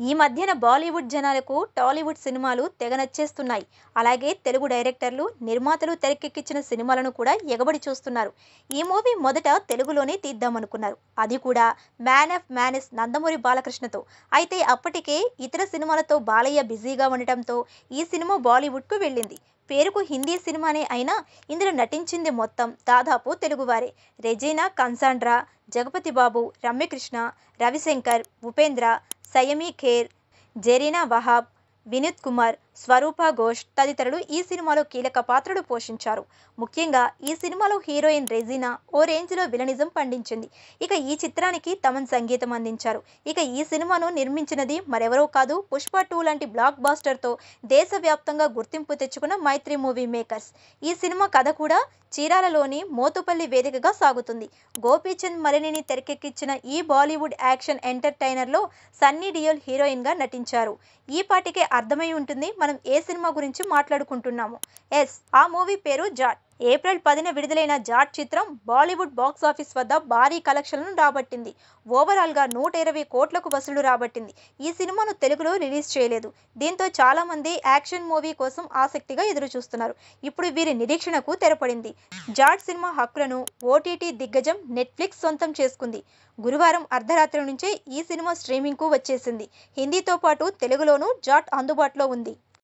ఈ మధ్యన బాలీవుడ్ జనాలకు టాలీవుడ్ సినిమాలు తెగ నచ్చేస్తున్నాయి. అలాగే తెలుగు డైరెక్టర్లు, నిర్మాతలు తెరకెక్కించిన సినిమాలను కూడా ఎగబడి చూస్తున్నారు. ఈ మూవీ మొదట తెలుగులోనే తీద్దామనుకున్నారు. అది కూడా మ్యాన్ ఆఫ్ మ్యానెస్ నందమూరి బాలకృష్ణతో. అయితే అప్పటికే ఇతర సినిమాలతో బాలయ్య బిజీగా ఉండటంతో ఈ సినిమా బాలీవుడ్కు వెళ్ళింది. పేరుకు హిందీ సినిమానే అయినా ఇందులో నటించింది మొత్తం దాదాపు తెలుగువారే. రెజీనా కన్సాండ్రా, జగపతి బాబు, రమ్యకృష్ణ, రవిశంకర్, ఉపేంద్ర, సయమీ ఖేర్, జెరీనా వహాబ్, వినీత్ కుమార్, స్వరూప ఘోష్ తదితరులు ఈ సినిమాలో కీలక పాత్రలు పోషించారు. ముఖ్యంగా ఈ సినిమాలో హీరోయిన్ రెజీనా ఓ రేంజ్లో విలనిజం పండించింది. ఇక ఈ చిత్రానికి తమన్ సంగీతం అందించారు. ఇక ఈ సినిమాను నిర్మించినది మరెవరో కాదు, పుష్ప 2 లాంటి బ్లాక్ బాస్టర్తో దేశవ్యాప్తంగా గుర్తింపు తెచ్చుకున్న మైత్రి మూవీ మేకర్స్. ఈ సినిమా కథ కూడా చీరాలలోని మోతుపల్లి వేదికగా సాగుతుంది. గోపీచంద్ మలినేని తెరకెక్కించిన ఈ బాలీవుడ్ యాక్షన్ ఎంటర్టైనర్లో సన్నీ డియోల్ హీరోయిన్గా నటించారు. ఈ పాటికే అర్థమై ఉంటుంది మనం ఏ సినిమా గురించి మాట్లాడుకుంటున్నాము. ఆ మూవీ పేరు జాట్. ఏప్రిల్ 10న విడుదలైన జాట్ చిత్రం బాలీవుడ్ బాక్సాఫీస్ వద్ద భారీ కలెక్షన్లను రాబట్టింది. ఓవరాల్గా 120 కోట్లకు వసూళ్లు రాబట్టింది. ఈ సినిమాను తెలుగులో రిలీజ్ చేయలేదు. దీంతో చాలా మంది యాక్షన్ మూవీ కోసం ఆసక్తిగా ఎదురుచూస్తున్నారు. ఇప్పుడు వీరి నిరీక్షణకు తెరపడింది. జాట్ సినిమా హక్కులను ఓటీటీ దిగ్గజం నెట్ఫ్లిక్స్ సొంతం చేసుకుంది. గురువారం అర్ధరాత్రి నుంచే ఈ సినిమా స్ట్రీమింగ్కు వచ్చేసింది. హిందీతో పాటు తెలుగులోనూ జాట్ అందుబాటులో ఉంది.